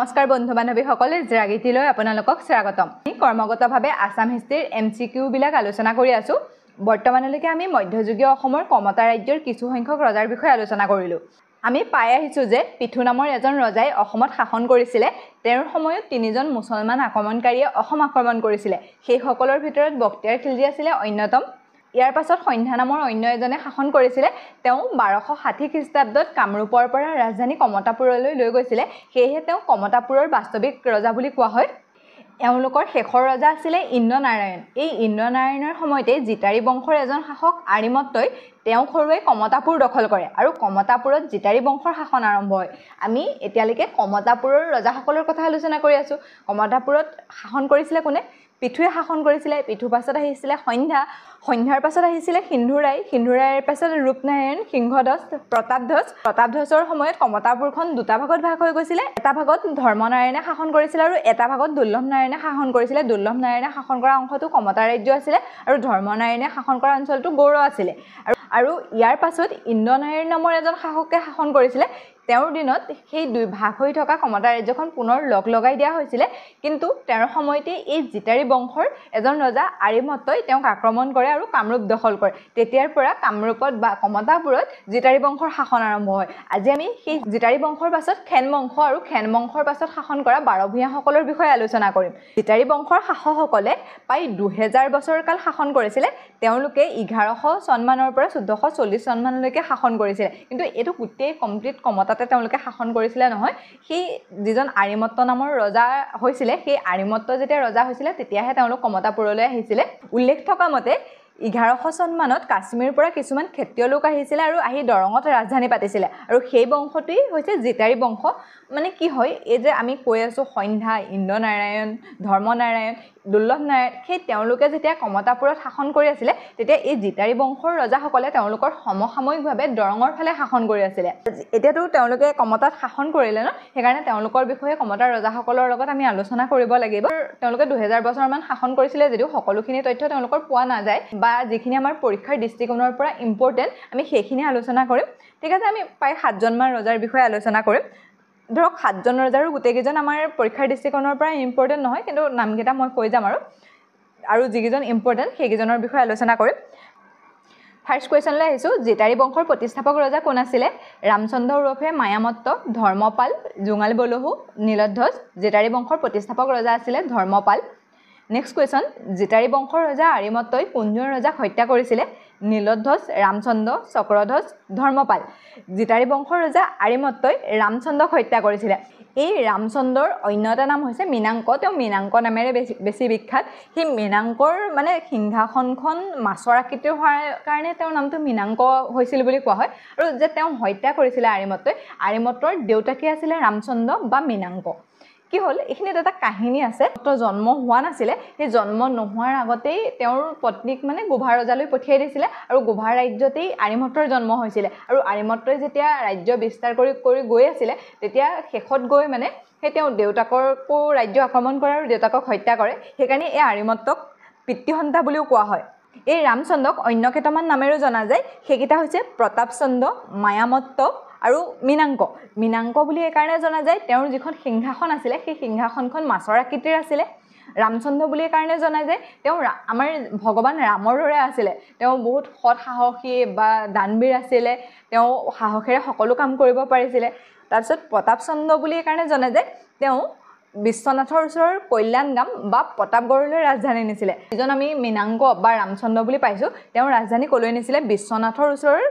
নমস্কাৰ বন্ধু বান্ধৱীসকলে জিৰাগীতিলৈ আপোনালোকক স্বাগতম। কৰ্মগতভাৱে আসাম হিষ্ট্ৰীৰ MCQ বিলাক আলোচনা কৰি আছো। বৰ্তমানলৈকে আমি মধ্যযুগীয় অসমৰ কমতা ৰাজ্যৰ কিছু সংখ্যক ৰজাৰ বিষয়ে আলোচনা কৰিলো। আমি পাই আহিছো যে পিথু নামৰ এজন ৰজাই অসমত শাসন কৰিছিলে। তেওঁৰ সময়ত তিনিজন মুছলমান আক্ৰমণকাৰীয়ে অসম আক্ৰমণ কৰিছিলে। সেই সকলৰ ভিতৰত বক্তিয়াৰ খিলজী আছিল অন্যতম। ইয়াৰ পাছত সন্ধ্যা নামৰ অন্য এজনে শাসন কৰিছিলে। তেওঁ 1260 খ্ৰীষ্টাব্দত কামৰূপৰ পৰা ৰাজধানী কমতাপুৰলৈ লৈ গৈছিলে। সেয়েহে তেওঁ কমতাপুৰৰ বাস্তৱিক ৰজা বুলি কোৱা হয়। এওঁলোকৰ শেষৰ ৰজা আছিলে ইন্দ্ৰনাৰায়ণ। এই ইন্দ্ৰনাৰায়ণৰ সময়তে জিতাৰী বংশৰ এজন শাসক আৰিমত্তই তেওঁ খৰুৱাই কমতাপুৰ দখল কৰে আৰু কমতাপুৰত জিতাৰী বংশৰ শাসন আৰম্ভ হয়। আমি এতিয়ালৈকে কমতাপুৰৰ ৰজাসকলৰ কথা আলোচনা কৰি আছো। কমতাপুৰত শাসন কৰিছিলে কোনে? পিথুৱে শাসন কৰিছিলে। পিথু পাছত আহিছিলে সন্ধ্যাৰ পাছত আহিছিলে সিন্ধুৰাইৰ পাছত ৰূপনাৰায়ণ, সিংহধ্বজ, প্ৰতাপধ্বজৰ সময়ত কমতাপুৰখন দুটা ভাগত ভাগ হৈ গৈছিলে। এটা ভাগত ধৰ্মনাৰায়ণে শাসন কৰিছিলে আৰু এটা ভাগত দুৰ্লভনাৰায়ণে শাসন কৰিছিলে। দুৰ্লভনাৰায়ণে শাসন কৰা অংশটো কমতা ৰাজ্য আছিলে আৰু ধৰ্মনাৰায়ণে শাসন কৰা অঞ্চলটো গৌড় আছিলে। আৰু ইয়াৰ পাছত ইন্দ্ৰনাৰায়ণ নামৰ এজন শাসকে শাসন কৰিছিলে। তেওঁৰ দিনত সেই দুই ভাগ হৈ থকা কমতা ৰাজ্যখন পুনৰ লগাই দিয়া হৈছিলে। কিন্তু তেওঁৰ সময়তে এই জিতাৰী বংশৰ এজন ৰজা আৰিমত্তই তেওঁক আক্ৰমণ কৰে আৰু কামৰূপ দখল কৰে। তেতিয়াৰ পৰা কামৰূপত বা কমতাপুৰত জিতাৰী বংশৰ শাসন আৰম্ভ হয়। আজি আমি সেই জিতাৰী বংশৰ পাছত খেন বংশ আৰু খেন বংশৰ পাছত শাসন কৰা বাৰভূঞাসকলৰ বিষয়ে আলোচনা কৰিম। জিতাৰী বংশৰ শাসকসকলে প্ৰায় 2000 বছৰ কাল শাসন কৰিছিলে। তেওঁলোকে 1100 চনমানৰ পৰা 1440 চনমানলৈকে শাসন কৰিছিলে। কিন্তু এইটো গোটেই কমপ্লিট কমতাতে তেওঁলোকে শাসন কৰিছিলে নহয়। সেই যিজন আৰিমত্ত নামৰ ৰজা হৈছিলে, সেই আৰিমত্ত যেতিয়া ৰজা হৈছিলে তেতিয়াহে তেওঁলোক কমতাপুৰলৈ আহিছিলে। উল্লেখ থকা মতে 1100 চনমানত কাশ্মীৰৰ পৰা কিছুমান ক্ষত্ৰিয় লোক আহিছিলে আৰু আহি দৰঙত ৰাজধানী পাতিছিলে। আৰু সেই বংশটোৱেই হৈছে জিতাৰী বংশ। মানে কি হয়, এই যে আমি কৈ আছো সন্ধ্যা, ইন্দ্ৰনাৰায়ণ, ধৰ্মনাৰায়ণ, দুৰ্লভনাৰায়ণ, সেই তেওঁলোকে যেতিয়া কমতাপুৰত শাসন কৰি আছিলে তেতিয়া এই জিতাৰী বংশৰ ৰজাসকলে তেওঁলোকৰ সমসাময়িকভাৱে দৰঙৰ ফালে শাসন কৰি আছিলে। এতিয়াতো তেওঁলোকে কমতাত শাসন কৰিলে ন, সেইকাৰণে তেওঁলোকৰ বিষয়ে কমতাৰ ৰজাসকলৰ লগত আমি আলোচনা কৰিব লাগিব। তেওঁলোকে 2000 বছৰমান শাসন কৰিছিলে যদিও সকলোখিনি তথ্য তেওঁলোকৰ পোৱা নাযায় বা যিখিনি আমাৰ পৰীক্ষাৰ দৃষ্টিকোণৰ পৰা ইম্পৰ্টেণ্ট আমি সেইখিনি আলোচনা কৰিম। ঠিক আছে, আমি প্ৰায় 7জনমান ৰজাৰ বিষয়ে আলোচনা কৰিম। ধৰক 7জন ৰজাৰো গোটেইকেইজন আমাৰ পৰীক্ষাৰ দৃষ্টিকোণৰ পৰা ইম্পৰ্টেণ্ট নহয়, কিন্তু নামকেইটা মই কৈ যাম আৰু যিকেইজন ইম্পৰ্টেণ্ট সেইকেইজনৰ বিষয়ে আলোচনা কৰিম। ফাৰ্ষ্ট কুৱেশ্যনলৈ আহিছোঁ। জিতাৰী বংশৰ প্ৰতিষ্ঠাপক ৰজা কোন আছিলে? ৰামচন্দ্ৰ ওৰফে মায়ামত্ত, ধৰ্মপাল, জোঙাল বলহু, নীলধ্বজ। জিতাৰী বংশৰ প্ৰতিষ্ঠাপক ৰজা আছিলে ধৰ্মপাল। Next question. জিতাৰী বংশৰ ৰজা আৰিমত্তই কোনজন ৰজাক হত্যা কৰিছিলে? নীলধ্বজ, ৰামচন্দ্ৰ, চক্ৰধ্বজ, ধৰ্মপাল। জিতাৰী বংশৰ ৰজা আৰিমত্তই ৰামচন্দ্ৰক হত্যা কৰিছিলে। এই ৰামচন্দ্ৰৰ অন্য এটা নাম হৈছে মীনাংক। তেওঁ মীনাংক নামেৰে বেছি বিখ্যাত। সেই মীনাংকৰ মানে সিংহাসনখন মাছৰ আকৃতিৰ হোৱাৰ কাৰণে তেওঁৰ নামটো মীনাংক হৈছিল বুলি কোৱা হয়। আৰু যে তেওঁ হত্যা কৰিছিলে আৰিমত্তৰ দেউতাকে আছিলে ৰামচন্দ্ৰ বা মীনাংক। কি হ'ল, এইখিনিত এটা কাহিনী আছে। জন্ম হোৱা নাছিলে, সেই জন্ম নোহোৱাৰ আগতেই তেওঁৰ পত্নীক মানে গোভা ৰজালৈ পঠিয়াই দিছিলে আৰু গোভা ৰাজ্যতেই আৰিমত্তৰ জন্ম হৈছিলে। আৰু আৰিমত্তই যেতিয়া ৰাজ্য বিস্তাৰ কৰি গৈ আছিলে তেতিয়া শেষত গৈ মানে সেই তেওঁ দেউতাককো ৰাজ্য আক্ৰমণ কৰে আৰু দেউতাকক হত্যা কৰে। সেইকাৰণে এই আৰিমত্তক পিতৃসন্তা বুলিও কোৱা হয়। এই ৰামচন্দ্ৰক অন্য কেইটামান নামেৰেও জনা যায়। সেইকেইটা হৈছে প্ৰতাপচন্দ্ৰ, মায়ামত্ত আৰু মীনাংক বুলি এইকাৰণে জনা যায় তেওঁৰ যিখন সিংহাসন আছিলে সেই সিংহাসনখন মাছৰ আকৃতিৰ আছিলে। ৰামচন্দ্ৰ বুলি এইকাৰণে জনা যায় তেওঁ আমাৰ ভগৱান ৰামৰ দৰে আছিলে। তেওঁ বহুত সৎ সাহসী বা দানবীৰ আছিলে। তেওঁ সাহসেৰে সকলো কাম কৰিব পাৰিছিলে। তাৰপিছত প্ৰতাপচন্দ্ৰ বুলি এইকাৰণে জনা যায় তেওঁ বিশ্বনাথৰ ওচৰৰ কল্যাণগাম বা প্ৰতাপগড়লৈ ৰাজধানী নিছিলে। যিজন আমি মীনাংক বা ৰামচন্দ্ৰ বুলি পাইছোঁ তেওঁ ৰাজধানী ক'লৈ নিছিলে? বিশ্বনাথৰ ওচৰৰ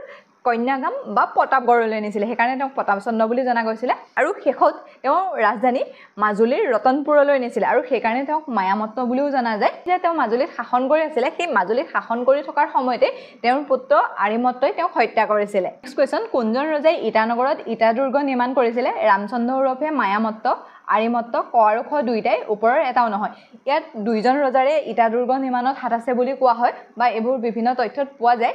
কন্যাগাম বা প্ৰতাপগড়লৈ নিছিলে। সেইকাৰণে তেওঁক প্ৰতাপচন্দ্ৰ বুলি জনা গৈছিলে। আৰু শেষত তেওঁ ৰাজধানী মাজুলীৰ ৰতনপুৰলৈ নিছিলে আৰু সেইকাৰণে তেওঁক মায়ামত্ত বুলিও জনা যায়। যে তেওঁ মাজুলীত শাসন কৰি আছিলে, সেই মাজুলীত শাসন কৰি থকাৰ সময়তে তেওঁৰ পুত্ৰ আৰিমত্তই তেওঁক হত্যা কৰিছিলে। Next question. কোনজন ৰজাই ইটানগৰত ইটা দুৰ্গ নিৰ্মাণ কৰিছিলে? ৰামচন্দ্ৰ ওৰফে মায়ামত্ত, আৰিমত্ত, ক আৰু খ দুয়োটাই ওপৰৰ এটাও নহয়। ইয়াত 2জন ৰজাৰে ইটা দুৰ্গ নিৰ্মাণত হাত আছে বুলি কোৱা হয় বা এইবোৰ বিভিন্ন তথ্যত পোৱা যায়।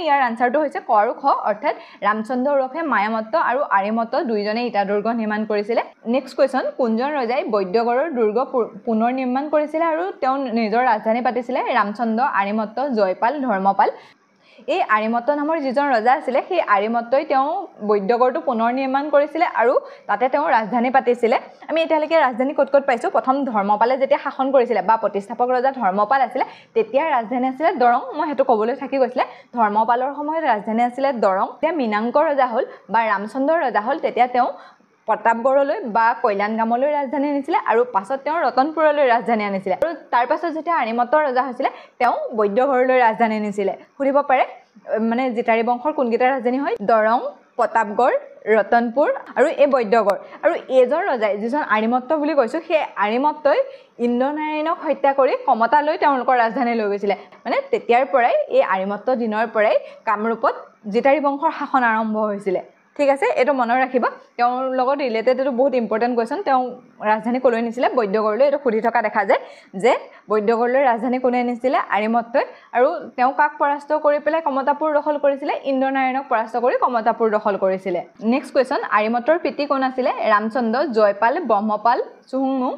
ইয়াৰ আনচাৰটো হৈছে ক আৰু খ, অৰ্থাৎ ৰামচন্দ্ৰ ওৰফে মায়ামত্ত আৰু আৰিমত্ত 2জনে ইটা দুৰ্গ নিৰ্মাণ কৰিছিলে। Next question. কোনজন ৰজাই বৈদ্যগড়ৰ দুৰ্গ পুনৰ নিৰ্মাণ কৰিছিলে আৰু তেওঁ নিজৰ ৰাজধানী পাতিছিলে? ৰামচন্দ্ৰ, আৰিমত্ত, জয়পাল, ধৰ্মপাল। এই আৰিমত্ত নামৰ যিজন ৰজা আছিলে সেই আৰিমত্তই তেওঁ বৈদ্যগড়টো পুনৰ নিৰ্মাণ কৰিছিলে আৰু তাতে তেওঁ ৰাজধানী পাতিছিলে আমি এতিয়ালৈকে ৰাজধানী ক'ত ক'ত পাইছোঁ প্ৰথম ধৰ্মপালে যেতিয়া শাসন কৰিছিলে বা প্ৰতিষ্ঠাপক ৰজা ধৰ্মপাল আছিলে তেতিয়া ৰাজধানী আছিলে দৰং মই সেইটো ক'বলৈ থাকি গৈছিলে ধৰ্মপালৰ সময়ত ৰাজধানী আছিলে দৰং তেতিয়া মীনাংক ৰজা হ'ল বা ৰামচন্দ্ৰ ৰজা হ'ল তেতিয়া তেওঁ প্ৰতাপগড়লৈ বা কল্যাণগামলৈ ৰাজধানী আনিছিলে আৰু পাছত তেওঁ ৰতনপুৰলৈ ৰাজধানী আনিছিলে আৰু তাৰ পাছত যেতিয়া আৰিমত্ত ৰজা হৈছিলে তেওঁ বৈদ্যগড়লৈ ৰাজধানী আনিছিলে সুধিব পাৰে মানে জিতাৰী বংশৰ কোনকেইটা ৰাজধানী হয় দৰং প্ৰতাপগড় ৰতনপুৰ আৰু এই বৈদ্যগড় আৰু এইজন ৰজাই যিজন আৰিমত্ত বুলি কৈছোঁ সেই আৰিমত্তই ইন্দ্ৰনাৰায়ণক হত্যা কৰি কমতালৈ তেওঁলোকৰ ৰাজধানী লৈ গৈছিলে মানে তেতিয়াৰ পৰাই এই আৰিমত্ত দিনৰ পৰাই কামৰূপত জিতাৰী বংশৰ শাসন আৰম্ভ হৈছিলে ঠিক আছে এইটো মনত ৰাখিবা তেওঁৰ লগত ৰিলেটেড এইটো বহুত ইম্পৰ্টেণ্ট কুৱেশ্যন তেওঁ ৰাজধানী ক'লৈ নিছিলে বৈদ্যগড়লৈ এইটো সুধি থকা দেখা যায় যে বৈদ্যগড়লৈ ৰাজধানী কোনে নিছিলে আৰিমত্তই আৰু তেওঁ কাক পৰাস্ত কৰি পেলাই কমতাপুৰ দখল কৰিছিলে ইন্দ্ৰনাৰায়ণক পৰাস্ত কৰি কমতাপুৰ দখল কৰিছিলে নেক্সট কুৱেশ্যন আৰিমত্তৰ পিতৃ কোন আছিলে ৰামচন্দ্ৰ জয়পাল ব্ৰহ্মপাল চুহুংমুং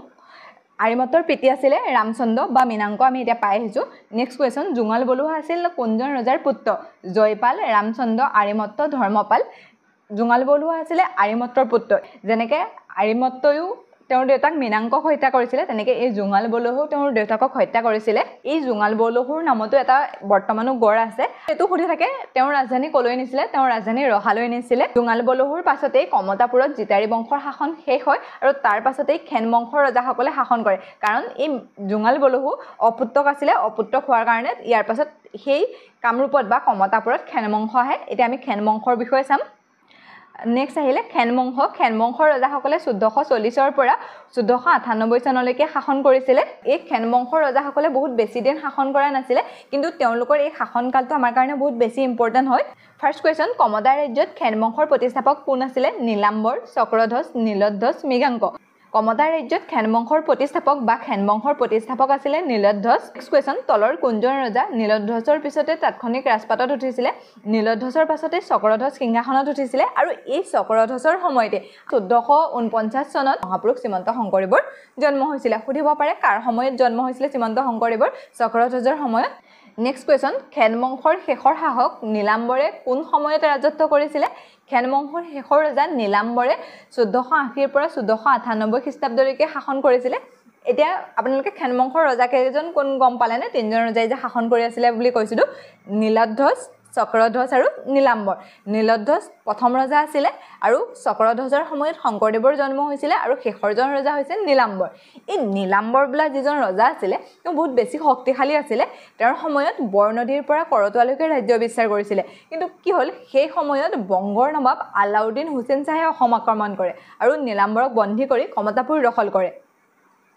আৰিমত্তৰ পিতৃ আছিলে ৰামচন্দ্ৰ বা মীনাংক আমি এতিয়া পাই আহিছোঁ নেক্সট কুৱেশ্যন জোঙাল বলুৱা আছিল কোনজন ৰজাৰ পুত্ৰ জয়পাল ৰামচন্দ্ৰ আৰিমত্ত ধৰ্মপাল জোঙাল বলুৱা আছিলে আৰিমত্তৰ পুত্ৰ যেনেকৈ আৰিমত্তয়ো তেওঁৰ দেউতাক মীনাংকক হত্যা কৰিছিলে তেনেকৈ এই জোঙাল বলুৱাও তেওঁৰ দেউতাকক হত্যা কৰিছিলে এই জোঙাল বলুৱাৰ নামতো এটা বৰ্তমানো গড় আছে এইটো সুধি থাকে তেওঁৰ ৰাজধানী ক'লৈ নিছিলে তেওঁৰ ৰাজধানী ৰহালৈ নিছিলে জোঙাল বলুৱাৰ পাছতেই কমতাপুৰত জিতাৰী বংশৰ শাসন শেষ হয় আৰু তাৰ পাছতেই খেন বংশৰ ৰজাসকলে শাসন কৰে কাৰণ এই জোঙাল বলুৱা অপুত্ৰক আছিলে অপুত্ৰক হোৱাৰ কাৰণে ইয়াৰ পাছত সেই কামৰূপত বা কমতাপুৰত খেন বংশ আহে এতিয়া আমি খেন বংশৰ বিষয়ে চাম নেক্সট আহিলে খেনবংশৰ ৰজাসকলে 1440ৰ পৰা 1498 চনলৈকে শাসন কৰিছিলে এই খেনবংশৰ ৰজাসকলে বহুত বেছি দিন শাসন কৰা নাছিলে কিন্তু তেওঁলোকৰ এই শাসনকালটো আমাৰ কাৰণে বহুত বেছি ইম্পৰ্টেণ্ট হয় ফাৰ্ষ্ট কুৱেশ্যন কমতা ৰাজ্যত খেনবংশৰ প্ৰতিষ্ঠাপক কোন আছিলে নীলাম্বৰ চক্ৰধ্বজ নীলধ্বজ মৃগাংক কমতা ৰাজ্যত খেনবংশৰ প্ৰতিষ্ঠাপক বা খেনবংশৰ প্ৰতিষ্ঠাপক আছিলে নীলধ্বজ নেক্সট কুৱেশ্যন তলৰ কোনজন ৰজা নীলধ্বজৰ পিছতে তাৎক্ষণিক ৰাজপাটত উঠিছিলে নীলধ্বজৰ পাছতে চক্ৰধ্বজ সিংহাসনত উঠিছিলে আৰু এই চক্ৰধ্বজৰ সময়তে 1449 চনত মহাপুৰুষ শ্ৰীমন্ত শংকৰদেৱৰ জন্ম হৈছিলে সুধিব পাৰে কাৰ সময়ত জন্ম হৈছিলে শ্ৰীমন্ত শংকৰদেৱৰ চক্ৰধ্বজৰ সময়ত নেক্সট কুৱেশ্যন খেনবংশৰ শেষৰ শাসক নীলাম্বৰে কোন সময়ত ৰাজত্ব কৰিছিলে খেনবংশৰ শেষৰ ৰজা নীলাম্বৰে 1480ৰ পৰা 1498 খ্ৰীষ্টাব্দলৈকে শাসন কৰিছিলে এতিয়া আপোনালোকে খেনবংশৰ ৰজাকেইজন কোন গম পালেনে তিনিজন ৰজাই যে শাসন কৰি আছিলে বুলি কৈছিলোঁ নীলধ্বজ চক্ৰধ্বজ আৰু নীলধ্বজ প্ৰথম ৰজা আছিলে আৰু চক্ৰধ্বজৰ সময়ত শংকৰদেৱৰ জন্ম হৈছিলে আৰু শেষৰজন ৰজা হৈছে নীলাম্বৰ এই নীলাম্বৰ বোলা যিজন ৰজা আছিলে তেওঁ বহুত বেছি শক্তিশালী আছিলে তেওঁৰ সময়ত বৰনদীৰ পৰা কৰতোৱালৈকে ৰাজ্য বিস্তাৰ কৰিছিলে কিন্তু কি হ'ল সেই সময়ত বংগৰ নবাব আলাউদ্দিন হুছেইন শ্বাহে অসম আক্ৰমণ কৰে আৰু নীলাম্বৰক বন্দী কৰি কমতাপুৰ দখল কৰে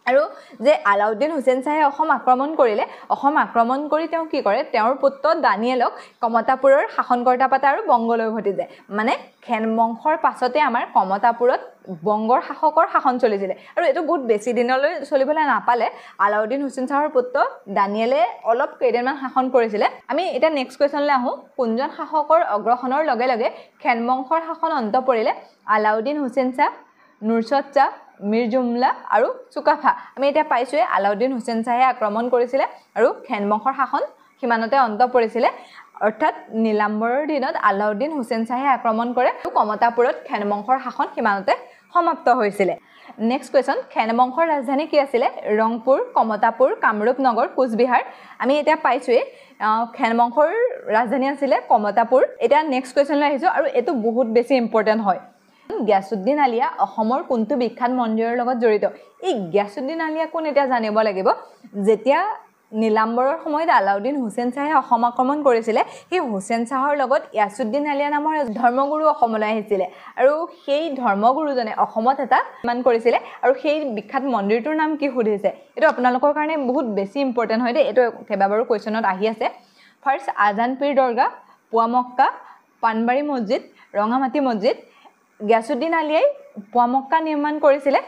আৰু যে আলাউদ্দিন হুছেইন শ্বাহে অসম আক্ৰমণ কৰিলে অসম আক্ৰমণ কৰি তেওঁ কি কৰে তেওঁৰ পুত্ৰ দানিয়েলক কমতাপুৰৰ শাসনকৰ্তা পাতে আৰু বংগলৈ উভতি যায় মানে খেনবংশৰ পাছতে আমাৰ কমতাপুৰত বংগৰ শাসকৰ শাসন চলিছিলে আৰু এইটো বহুত বেছি দিনলৈ চলিবলৈ নাপালে আলাউদ্দিন হুছেইন শ্বাহৰ পুত্ৰ দানিয়েলে অলপ কেইদিনমান শাসন কৰিছিলে আমি এতিয়া নেক্সট কুৱেশ্যনলৈ আহোঁ কোনজন শাসকৰ অগ্ৰসনৰ লগে লগে খেনবংশৰ শাসন অন্ত পৰিলে আলাউদ্দিন হুছেইন শ্বাহ নুৰছত শ্বাহ মিৰ জুমলা আৰু চুকাফা আমি এতিয়া পাইছোঁৱে আলাউদ্দিন হুছেইন শ্বাহে আক্ৰমণ কৰিছিলে আৰু খেনবংশৰ শাসন সিমানতে অন্ত পৰিছিলে অৰ্থাৎ নীলাম্বৰৰ দিনত আলাউদ্দিন হুছেইন শ্বাহে আক্ৰমণ কৰে আৰু কমতাপুৰত খেনবংশৰ শাসন সিমানতে সমাপ্ত হৈছিলে নেক্সট কুৱেশ্যন খেনবংশৰ ৰাজধানী কি আছিলে ৰংপুৰ কমতাপুৰ কামৰূপ নগৰ কোচবিহাৰ আমি এতিয়া পাইছোঁৱে খেনবংশৰ ৰাজধানী আছিলে কমতাপুৰ এতিয়া নেক্সট কুৱেশ্যনলৈ আহিছোঁ আৰু এইটো বহুত বেছি ইম্পৰ্টেণ্ট হয় গ্যাছুদ্দিন আলিয়া অসমৰ কোনটো বিখ্যাত মন্দিৰৰ লগত জড়িত এই গ্যাছুদ্দিন আলিয়া কোন এতিয়া জানিব লাগিব যেতিয়া নীলাম্বৰৰ সময়ত আলাউদ্দিন হুছেইন শ্বাহে অসম আক্ৰমণ কৰিছিলে সেই হুছেইন শ্বাহৰ লগত গ্যাছুদ্দিন আলিয়া নামৰ ধৰ্মগুৰু অসমলৈ আহিছিলে আৰু সেই ধৰ্মগুৰুজনে অসমত এটা নিৰ্মাণ কৰিছিলে আৰু সেই বিখ্যাত মন্দিৰটোৰ নাম কি সুধিছে এইটো আপোনালোকৰ কাৰণে বহুত বেছি ইম্পৰ্টেণ্ট হয় দেই এইটো কেইবাবাৰো কুৱেশ্যনত আহি আছে ফাৰ্ষ্ট আজান পীৰ দৰগাহ পুৱামক্কা পানবাৰী মছজিদ ৰঙামাটি মছজিদ গ্যাছুদ্দিন আলিয়াই পুৱামক্কা নিৰ্মাণ কৰিছিলে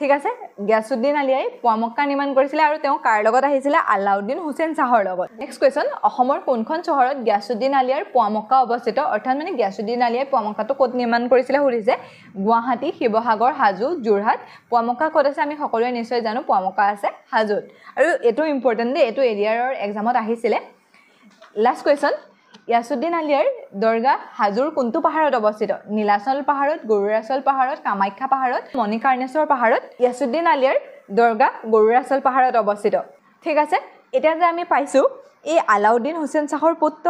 ঠিক আছে গ্যাছুদ্দিন আলিয়াই পুৱামক্কা নিৰ্মাণ কৰিছিলে আৰু তেওঁ কাৰ লগত আহিছিলে আলাউদ্দিন হুছেইন শ্বাহৰ লগত নেক্সট কুৱেশ্যন অসমৰ কোনখন চহৰত গ্যাছুদ্দিন আলিয়াৰ পুৱামক্কা অৱস্থিত অৰ্থাৎ মানে গ্যাছুদ্দিন আলিয়াই পুৱামক্কাটো ক'ত নিৰ্মাণ কৰিছিলে সুধিছে গুৱাহাটী শিৱসাগৰ হাজো যোৰহাট পুৱামক্কা ক'ত আছে আমি সকলোৱে নিশ্চয় জানো পুৱামক্কা আছে হাজোত আৰু এইটো ইম্পৰ্টেণ্ট দেই এইটো এৰিয়াৰৰ এক্সামত আহিছিলে লাষ্ট কুৱেশ্যন ইয়াছুদ্দিন আলিয়াৰ দৰগাহ হাজোৰ কোনটো পাহাৰত অৱস্থিত নীলাচল পাহাৰত গৰুৰাচল পাহাৰত কামাখ্যা পাহাৰত মণিকাৰ্ণেশ্বৰ পাহাৰত ইয়াছুদ্দিন আলিয়াৰ দৰগাহ গৰুৰাচল পাহাৰত অৱস্থিত ঠিক আছে এতিয়া যে আমি পাইছোঁ এই আলাউদ্দিন হুছেইন শাহৰ পুত্ৰ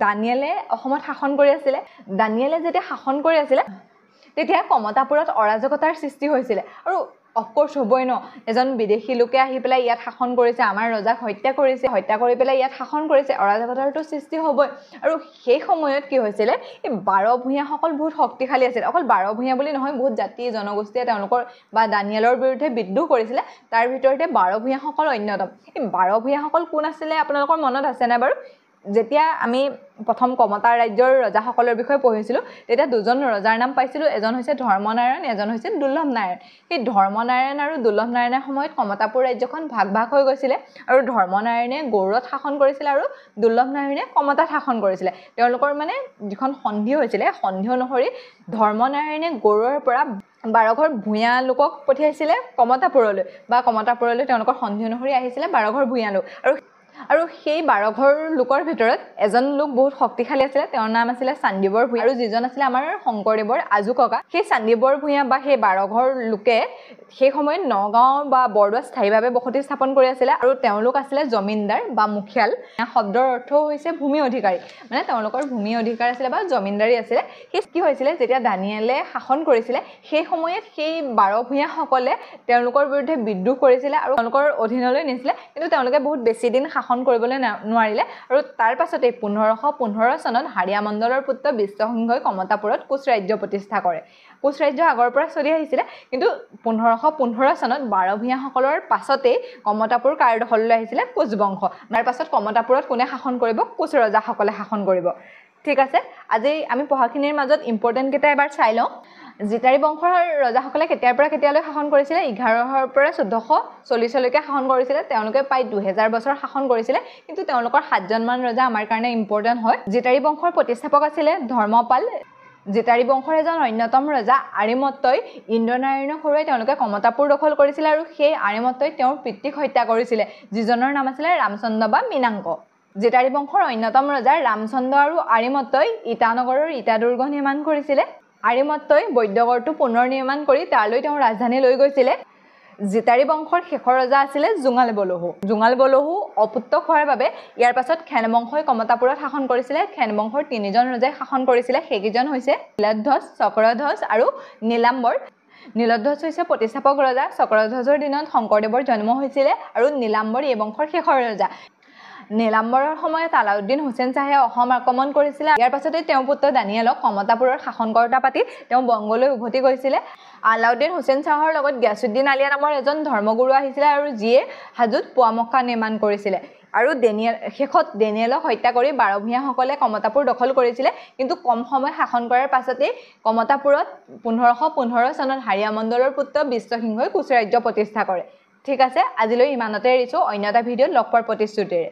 দানিয়েলে অসমত শাসন কৰি আছিলে দানিয়েলে যেতিয়া শাসন কৰি আছিলে তেতিয়া কমতাপুৰত অৰাজকতাৰ সৃষ্টি হৈছিলে আৰু অফক'ৰ্ছ হ'বই ন এজন বিদেশী লোকে আহি পেলাই ইয়াত শাসন কৰিছে আমাৰ ৰজাক হত্যা কৰি পেলাই ইয়াত শাসন কৰিছে অৰাজকতাৰটো সৃষ্টি হ'বই আৰু সেই সময়ত কি হৈছিলে এই 12 ভূঞাসকল বহুত শক্তিশালী আছিল অকল 12 ভূঞা বুলি নহয় বহুত জাতি জনগোষ্ঠীয়ে তেওঁলোকৰ বা দানিয়েলৰ বিৰুদ্ধে বিদ্ৰোহ কৰিছিলে তাৰ ভিতৰতে 12 ভূঞাসকল অন্যতম এই 12 ভূঞাসকল কোন আছিলে আপোনালোকৰ মনত আছেনে বাৰু যেতিয়া আমি প্ৰথম কমতাৰ ৰাজ্যৰ ৰজাসকলৰ বিষয়ে পঢ়িছিলোঁ তেতিয়া দুজন ৰজাৰ নাম পাইছিলোঁ এজন হৈছে ধৰ্মনাৰায়ণ এজন হৈছে দুৰ্লভ নাৰায়ণ সেই ধৰ্মনাৰায়ণ আৰু দুৰ্লভ নাৰায়ণৰ সময়ত কমতাপুৰ ৰাজ্যখন ভাগ হৈ গৈছিলে আৰু ধৰ্মনাৰায়ণে গৌড়ত শাসন কৰিছিলে আৰু দুৰ্লভ নাৰায়ণে কমতাত শাসন কৰিছিলে তেওঁলোকৰ মানে যিখন সন্ধি হৈছিলে সন্ধি অনুসৰি ধৰ্মনাৰায়ণে গৌড়ৰ পৰা 12 ঘৰ ভূঞা লোকক পঠিয়াইছিলে কমতাপুৰলৈ বা কমতাপুৰলৈ তেওঁলোকৰ সন্ধি অনুসৰি আহিছিলে 12 ঘৰ ভূঞা লোক আৰু সেই 12 ঘৰ লোকৰ ভিতৰত এজন লোক বহুত শক্তিশালী আছিল তেওঁৰ নাম আছিল চান্দিবৰ ভূঞা আৰু যিজন আছিল আমাৰ শংকৰদেৱৰ আজু ককা সেই চান্দিবৰ ভূঞা বা সেই 12 ঘৰ লোকে সেই সময়ত নগাঁও বা বৰদোৱা স্থায়ীভাৱে বসতি স্থাপন কৰি আছিল আৰু তেওঁলোক আছিল জমিনদাৰ বা মুখিয়াল শব্দৰ অৰ্থ হৈছে ভূমি অধিকাৰী মানে তেওঁলোকৰ ভূমি অধিকাৰ আছিল বা জমিনদাৰী আছিল সেই কি হৈছিল যেতিয়া দানিয়েলে শাসন কৰিছিল সেই সময়ত সেই 12 ভূঞাসকলে তেওঁলোকৰ বিৰুদ্ধে বিদ্ৰোহ কৰিছিল আৰু তেওঁলোকৰ অধীনলৈ নিছিল কিন্তু তেওঁলোকে বহুত বেছি দিন শাসন কৰিবলৈ নোৱাৰিলে আৰু তাৰ পাছতে 1515 চনত হাৰিয়া মণ্ডলৰ পুত্ৰ বিশ্বসিংহই কমতাপুৰত কোচ ৰাজ্য প্ৰতিষ্ঠা কৰে কোচ ৰাজ্য আগৰ পৰা চলি আহিছিলে কিন্তু 1515 চনত 12 ভূঞাসকলৰ পাছতে কমতাপুৰ কাৰ্যদখললৈ আহিছিলে কোচ বংশ তাৰ পাছত কমতাপুৰত কোনে শাসন কৰিব কোচ ৰজাসকলে শাসন কৰিব ঠিক আছে আজি আমি পঢ়াখিনিৰ মাজত ইম্পৰ্টেন্ট কেইটা এবাৰ চাই লওঁ জিতাৰী বংশৰ ৰজাসকলে কেতিয়াৰ পৰা কেতিয়ালৈ শাসন কৰিছিলে 1100 পৰা 1440 লৈকে শাসন কৰিছিলে তেওঁলোকে প্ৰায় 2000 বছৰ শাসন কৰিছিলে কিন্তু তেওঁলোকৰ 7জন মান ৰজা আমাৰ কাৰণে ইম্পৰ্টেন্ট হয় জিতাৰী বংশৰ প্ৰতিষ্ঠাপক আছিলে ধৰ্মপাল জিতাৰী বংশৰ এজন অন্যতম ৰজা আৰিমত্তই ইন্দ্ৰনাৰায়ণক হৰুৱাই তেওঁলোকে কমতাপুৰ দখল কৰিছিল আৰু সেই আৰিমত্তই তেওঁৰ পিতৃক হত্যা কৰিছিলে যিজনৰ নাম আছিল ৰামচন্দ্ৰ বা মীনাংক জিতাৰী বংশৰ অন্যতম ৰজা ৰামচন্দ্ৰ আৰু আৰিমত্তই ইটানগৰৰ ইটা দুৰ্গ নিৰ্মাণ কৰিছিলে আৰিমত্তই বৈদ্যগড়টো পুনৰ নিৰ্মাণ কৰি তালৈ তেওঁ ৰাজধানী লৈ গৈছিলে জিতাৰী বংশৰ শেষৰ ৰজা আছিল জুঙাল বলহু অপুত্ৰ হোৱাৰ বাবে ইয়াৰ পাছত খেন বংশই কমতাপুৰত শাসন কৰিছিলে খেন বংশৰ 3জন ৰজাই শাসন কৰিছিলে সেইকেইজন হৈছে নীলধ্বজ চক্ৰধ্বজ আৰু নীলাম্বৰ নীলধ্বজ হৈছে প্ৰতিষ্ঠাপক ৰজা চক্ৰধ্বজৰ দিনত শংকৰদেৱৰ জন্ম হৈছিল আৰু নীলাম্বৰ এই বংশৰ শেষৰ ৰজা নীলাম্বৰৰ সময়ত আলাউদ্দিন হুছেইন শাহে অসম আক্ৰমণ কৰিছিল ইয়াৰ পাছতে তেওঁৰ পুত্ৰ দানিয়েলক কমতাপুৰৰ শাসনকৰ্তা পাতি তেওঁ বংগলৈ উভতি গৈছিল আলাউদ্দিন হুছেইন শাহৰ লগত গিয়াছুদ্দিন আলিয়া নামৰ এজন ধৰ্মগুৰু আহিছিল আৰু যিয়ে হাজোত পুৱামক্কা নিৰ্মাণ কৰিছিল আৰু শেষত দানিয়েলক হত্যা কৰি 12 ভূঞাসকলে কমতাপুৰ দখল কৰিছিল কিন্তু কম সময় শাসন কৰাৰ পাছতে কমতাপুৰত 1515 চনত হাৰিয়া মণ্ডলৰ পুত্ৰ বিশ্বসিংহই কোচ ৰাজ্য প্ৰতিষ্ঠা কৰে ঠিক আছে আজিলৈ ইমানতে এৰিছো অন্য এটা ভিডিঅ'ত লগ পোৱাৰ প্ৰতিশ্ৰুতিৰে